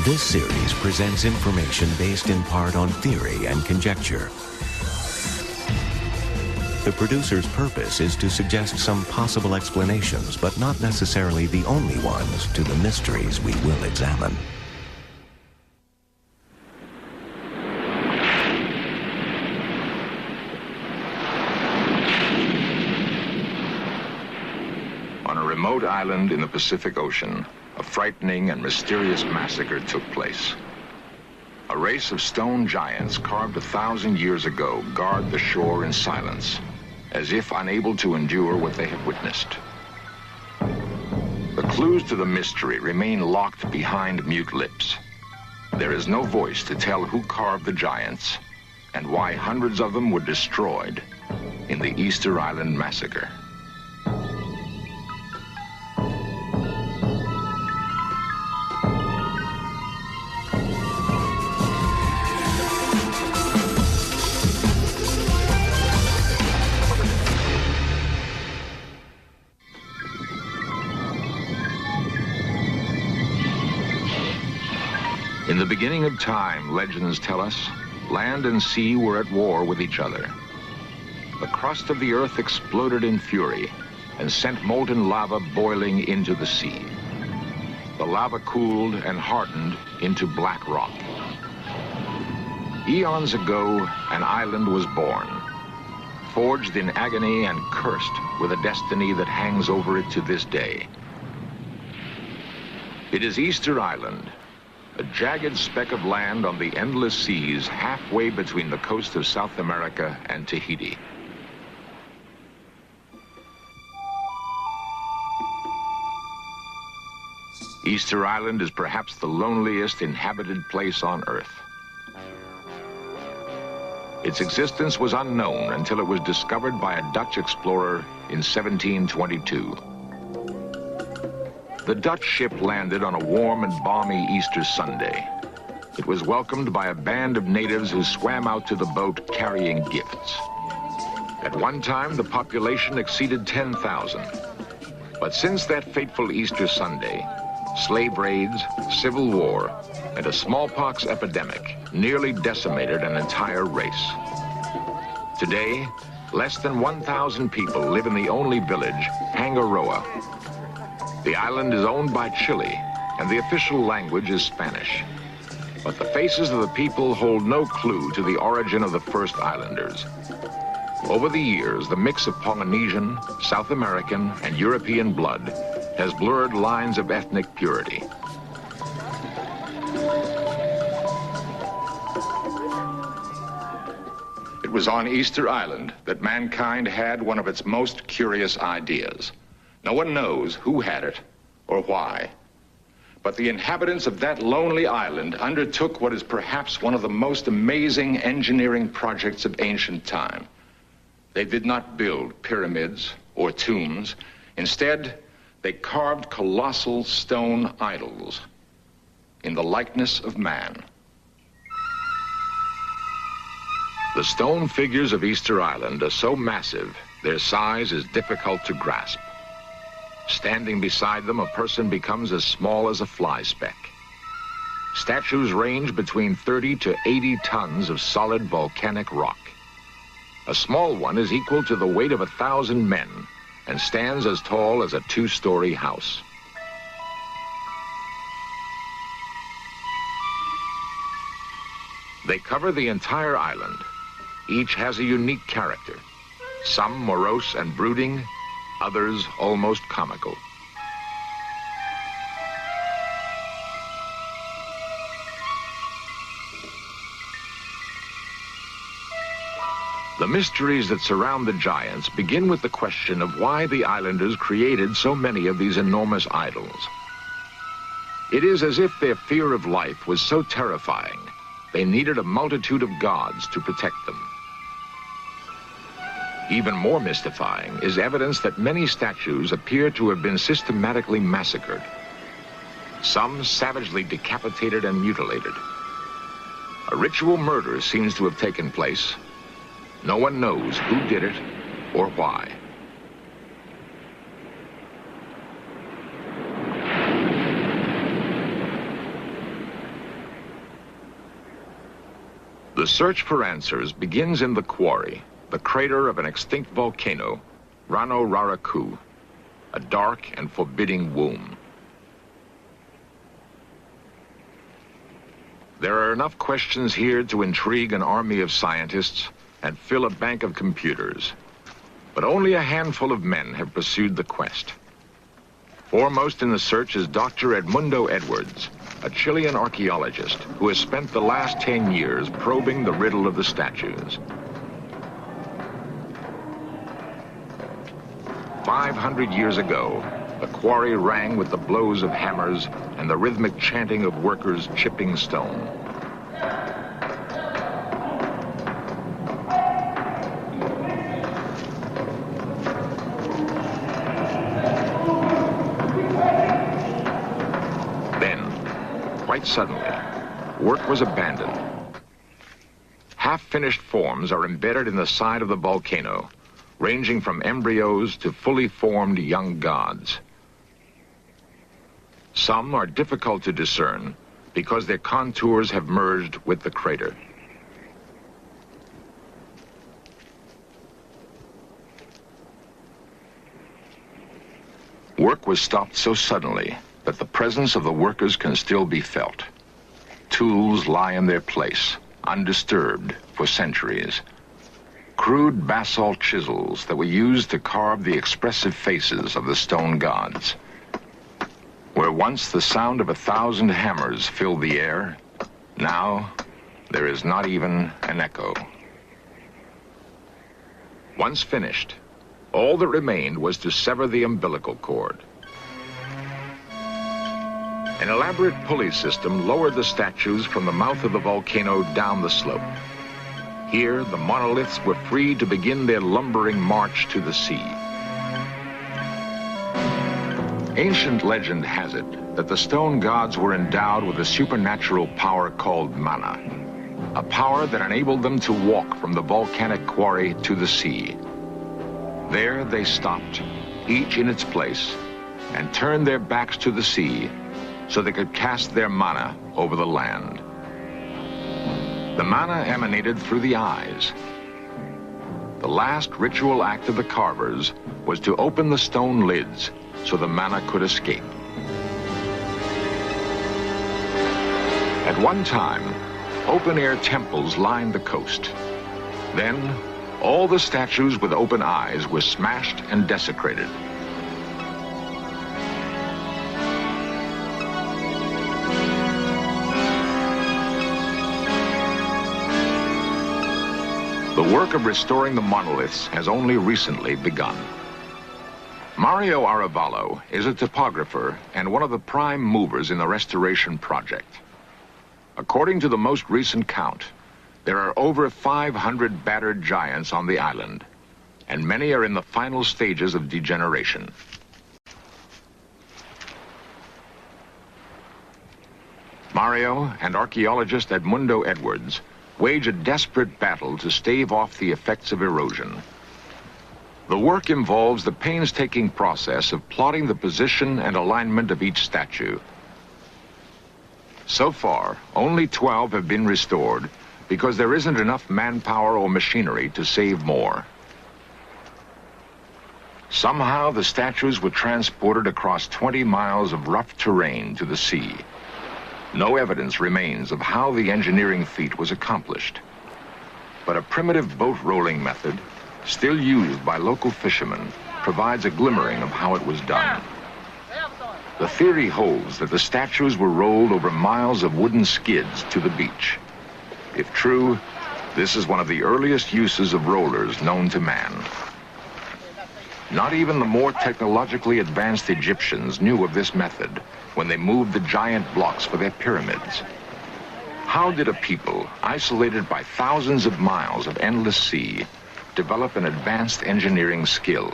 This series presents information based in part on theory and conjecture. The producer's purpose is to suggest some possible explanations, but not necessarily the only ones, to the mysteries we will examine. On a remote island in the Pacific Ocean, a frightening and mysterious massacre took place. A race of stone giants carved 1,000 years ago guard the shore in silence, as if unable to endure what they have witnessed. The clues to the mystery remain locked behind mute lips. There is no voice to tell who carved the giants and why hundreds of them were destroyed in the Easter Island Massacre. In the beginning of time, legends tell us, land and sea were at war with each other. The crust of the earth exploded in fury and sent molten lava boiling into the sea. The lava cooled and hardened into black rock. Eons ago, an island was born, forged in agony and cursed with a destiny that hangs over it to this day. It is Easter Island, a jagged speck of land on the endless seas halfway between the coast of South America and Tahiti. Easter Island is perhaps the loneliest inhabited place on Earth. Its existence was unknown until it was discovered by a Dutch explorer in 1722. The Dutch ship landed on a warm and balmy Easter Sunday. It was welcomed by a band of natives who swam out to the boat carrying gifts. At one time, the population exceeded 10,000. But since that fateful Easter Sunday, slave raids, civil war, and a smallpox epidemic nearly decimated an entire race. Today, less than 1,000 people live in the only village, Hangaroa. The island is owned by Chile, and the official language is Spanish. But the faces of the people hold no clue to the origin of the first islanders. Over the years, the mix of Polynesian, South American, and European blood has blurred lines of ethnic purity. It was on Easter Island that mankind had one of its most curious ideas. No one knows who had it or why. But the inhabitants of that lonely island undertook what is perhaps one of the most amazing engineering projects of ancient time. They did not build pyramids or tombs. Instead, they carved colossal stone idols in the likeness of man. The stone figures of Easter Island are so massive, their size is difficult to grasp. Standing beside them, a person becomes as small as a fly speck. Statues range between 30 to 80 tons of solid volcanic rock. A small one is equal to the weight of 1,000 men and stands as tall as a 2-story house. They cover the entire island. Each has a unique character. Some morose and brooding, others almost comical. The mysteries that surround the giants begin with the question of why the islanders created so many of these enormous idols. It is as if their fear of life was so terrifying, they needed a multitude of gods to protect them. Even more mystifying is evidence that many statues appear to have been systematically massacred. Some savagely decapitated and mutilated. A ritual murder seems to have taken place. No one knows who did it or why. The search for answers begins in the quarry, the crater of an extinct volcano, Rano Raraku, a dark and forbidding womb. There are enough questions here to intrigue an army of scientists and fill a bank of computers. But only a handful of men have pursued the quest. Foremost in the search is Dr. Edmundo Edwards, a Chilean archaeologist who has spent the last 10 years probing the riddle of the statues. 500 years ago, the quarry rang with the blows of hammers and the rhythmic chanting of workers chipping stone. Quite suddenly, work was abandoned. Half-finished forms are embedded in the side of the volcano, ranging from embryos to fully formed young gods. Some are difficult to discern because their contours have merged with the crater. Work was stopped so suddenly that the presence of the workers can still be felt. Tools lie in their place, undisturbed for centuries. Crude basalt chisels that were used to carve the expressive faces of the stone gods. Where once the sound of 1,000 hammers filled the air, now there is not even an echo. Once finished, all that remained was to sever the umbilical cord. An elaborate pulley system lowered the statues from the mouth of the volcano down the slope. Here, the monoliths were free to begin their lumbering march to the sea. Ancient legend has it that the stone gods were endowed with a supernatural power called mana, a power that enabled them to walk from the volcanic quarry to the sea. There they stopped, each in its place, and turned their backs to the sea so they could cast their mana over the land. The mana emanated through the eyes. The last ritual act of the carvers was to open the stone lids so the mana could escape. At one time, open-air temples lined the coast. Then, all the statues with open eyes were smashed and desecrated. The work of restoring the monoliths has only recently begun. Mario Aravallo is a topographer and one of the prime movers in the restoration project. According to the most recent count, there are over 500 battered giants on the island, and many are in the final stages of degeneration. Mario and archaeologist Edmundo Edwards wage a desperate battle to stave off the effects of erosion. The work involves the painstaking process of plotting the position and alignment of each statue. So far, only 12 have been restored because there isn't enough manpower or machinery to save more. Somehow, the statues were transported across 20 miles of rough terrain to the sea. No evidence remains of how the engineering feat was accomplished. But a primitive boat rolling method, still used by local fishermen, provides a glimmering of how it was done. The theory holds that the statues were rolled over miles of wooden skids to the beach. If true, this is one of the earliest uses of rollers known to man. Not even the more technologically advanced Egyptians knew of this method when they moved the giant blocks for their pyramids. How did a people isolated by thousands of miles of endless sea develop an advanced engineering skill?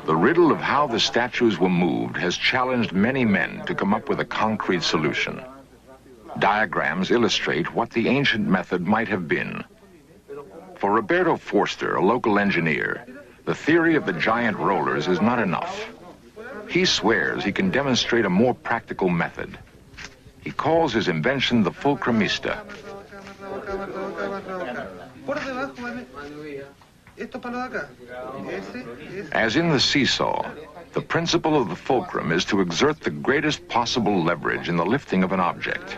The riddle of how the statues were moved has challenged many men to come up with a concrete solution. Diagrams illustrate what the ancient method might have been. For Roberto Forster, a local engineer, the theory of the giant rollers is not enough. He swears he can demonstrate a more practical method. He calls his invention the fulcrumista. As in the seesaw, the principle of the fulcrum is to exert the greatest possible leverage in the lifting of an object.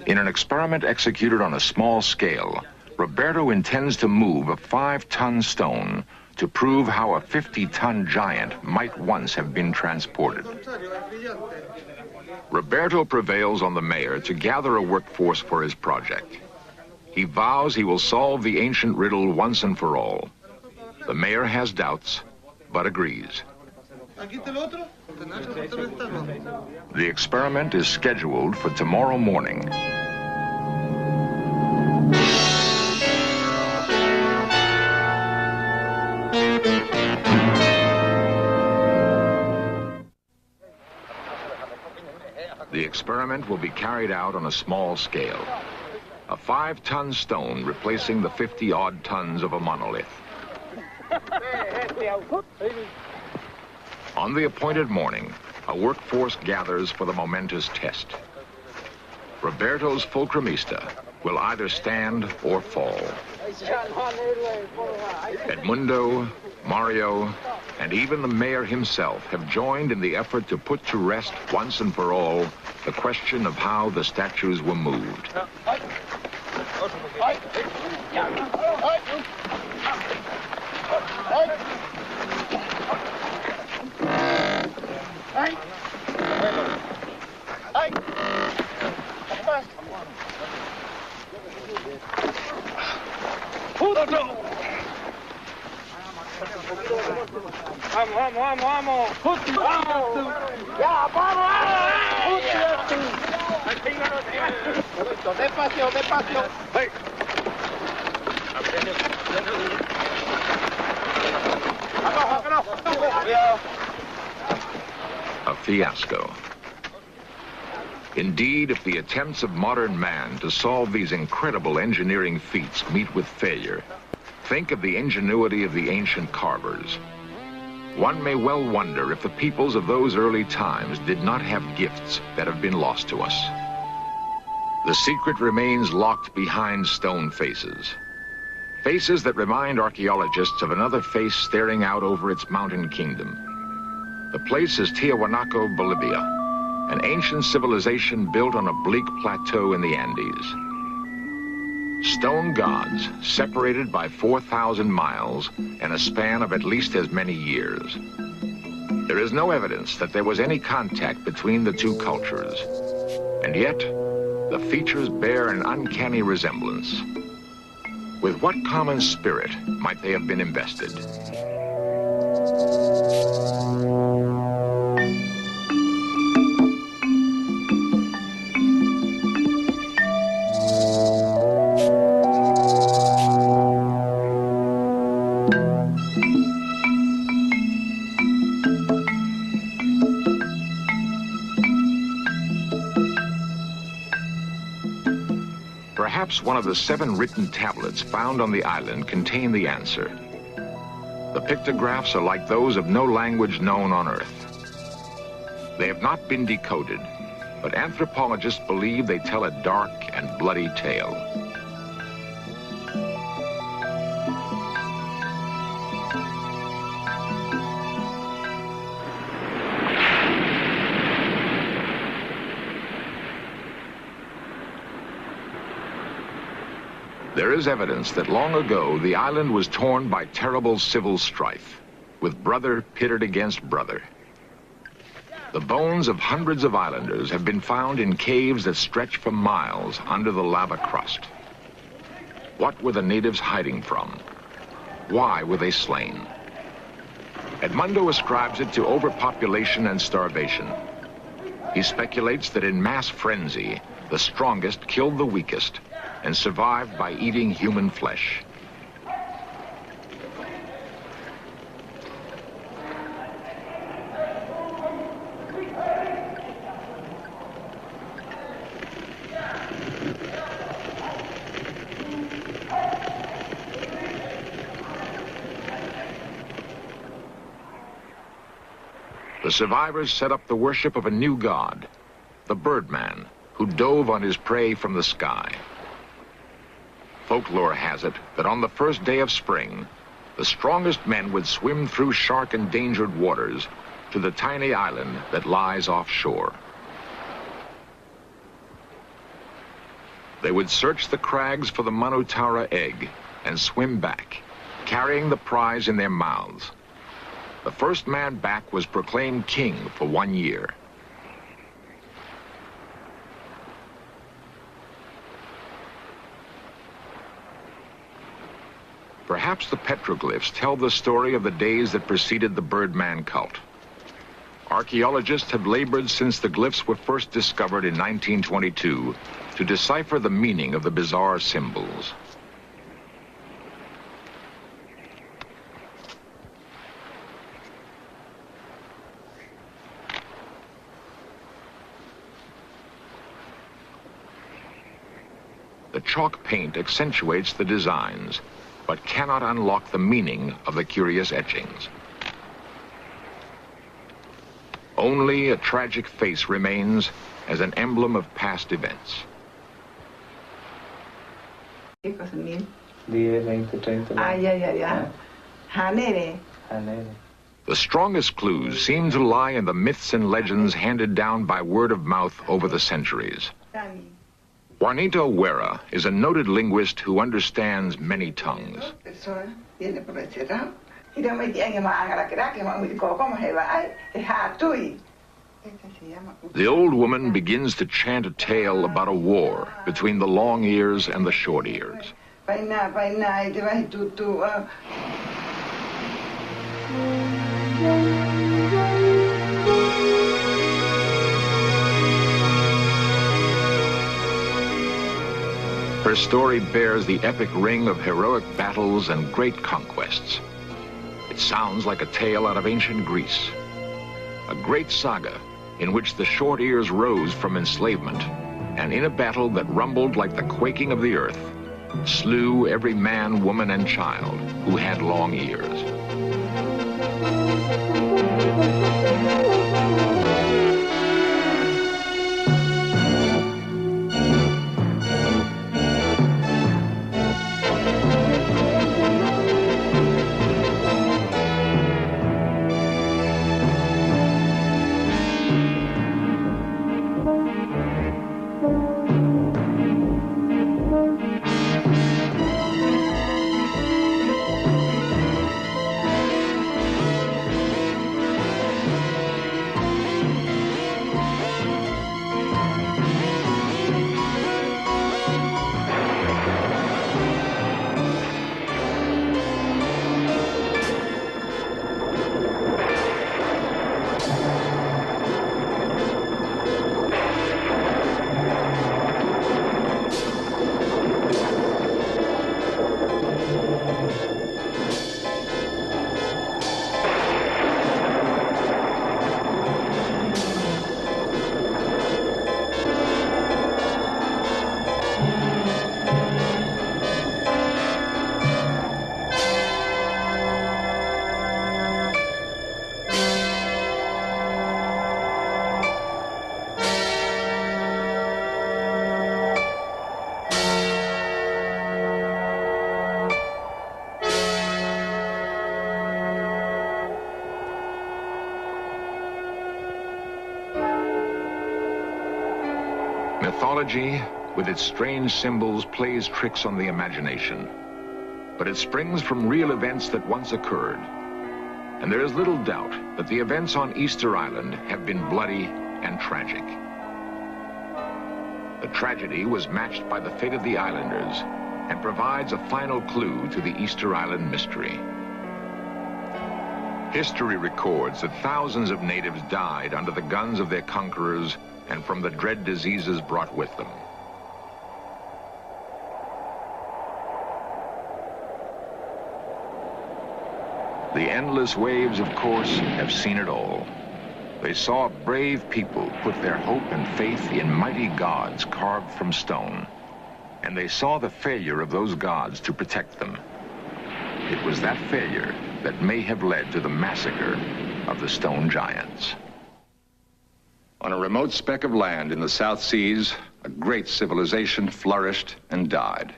In an experiment executed on a small scale, Roberto intends to move a 5-ton stone to prove how a 50-ton giant might once have been transported. Roberto prevails on the mayor to gather a workforce for his project. He vows he will solve the ancient riddle once and for all. The mayor has doubts, but agrees. The experiment is scheduled for tomorrow morning. The experiment will be carried out on a small scale. A 5-ton stone replacing the 50-odd tons of a monolith. On the appointed morning, a workforce gathers for the momentous test. Roberto's fulcrumista will either stand or fall. Edmundo, Mario, and even the mayor himself have joined in the effort to put to rest once and for all the question of how the statues were moved. Despacio, despacio. A fiasco. Indeed, if the attempts of modern man to solve these incredible engineering feats meet with failure, think of the ingenuity of the ancient carvers. One may well wonder if the peoples of those early times did not have gifts that have been lost to us. The secret remains locked behind stone faces. Faces that remind archaeologists of another face staring out over its mountain kingdom. The place is Tiahuanaco, Bolivia, an ancient civilization built on a bleak plateau in the Andes. Stone gods, separated by 4,000 miles and a span of at least as many years. There is no evidence that there was any contact between the two cultures. And yet, the features bear an uncanny resemblance. With what common spirit might they have been invested? Perhaps one of the 7 written tablets found on the island contain the answer. The pictographs are like those of no language known on Earth. They have not been decoded, but anthropologists believe they tell a dark and bloody tale. There is evidence that long ago the island was torn by terrible civil strife, with brother pitted against brother. The bones of hundreds of islanders have been found in caves that stretch for miles under the lava crust. What were the natives hiding from? Why were they slain? Edmundo ascribes it to overpopulation and starvation. He speculates that in mass frenzy, the strongest killed the weakest and survived by eating human flesh. The survivors set up the worship of a new god, the Birdman, who dove on his prey from the sky. Folklore has it that on the first day of spring, the strongest men would swim through shark-endangered waters to the tiny island that lies offshore. They would search the crags for the Manotaura egg and swim back, carrying the prize in their mouths. The first man back was proclaimed king for 1 year. Perhaps the petroglyphs tell the story of the days that preceded the Birdman cult. Archaeologists have labored since the glyphs were first discovered in 1922 to decipher the meaning of the bizarre symbols. The chalk paint accentuates the designs, but cannot unlock the meaning of the curious etchings. Only a tragic face remains as an emblem of past events. The strongest clues seem to lie in the myths and legends handed down by word of mouth over the centuries. Juanito Huera is a noted linguist who understands many tongues. The old woman begins to chant a tale about a war between the long ears and the short ears. Her story bears the epic ring of heroic battles and great conquests. It sounds like a tale out of ancient Greece, a great saga in which the short ears rose from enslavement, and in a battle that rumbled like the quaking of the earth, slew every man, woman, and child who had long ears. Mythology, with its strange symbols, plays tricks on the imagination. But it springs from real events that once occurred. And there is little doubt that the events on Easter Island have been bloody and tragic. The tragedy was matched by the fate of the islanders and provides a final clue to the Easter Island mystery. History records that thousands of natives died under the guns of their conquerors and from the dread diseases brought with them. The endless waves, of course, have seen it all. They saw brave people put their hope and faith in mighty gods carved from stone, and they saw the failure of those gods to protect them. It was that failure that may have led to the massacre of the stone giants. On a remote speck of land in the South Seas, a great civilization flourished and died.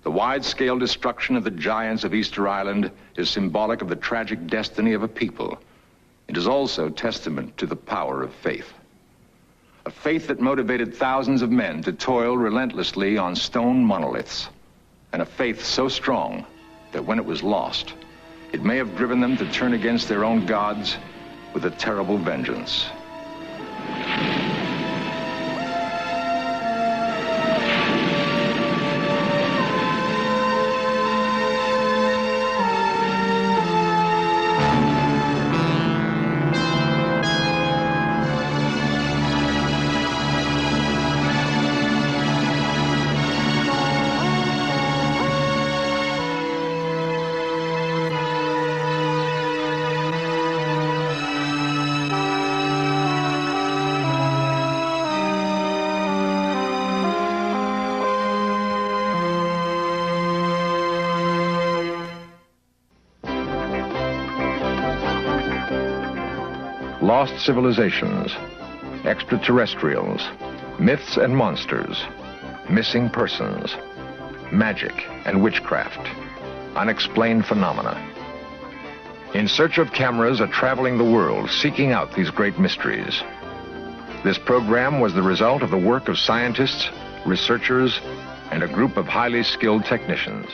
The wide-scale destruction of the giants of Easter Island is symbolic of the tragic destiny of a people. It is also testament to the power of faith. A faith that motivated thousands of men to toil relentlessly on stone monoliths. And a faith so strong that when it was lost, it may have driven them to turn against their own gods with a terrible vengeance. Lost civilizations, extraterrestrials, myths and monsters, missing persons, magic and witchcraft, unexplained phenomena. In search of cameras are traveling the world, seeking out these great mysteries. This program was the result of the work of scientists, researchers, and a group of highly skilled technicians.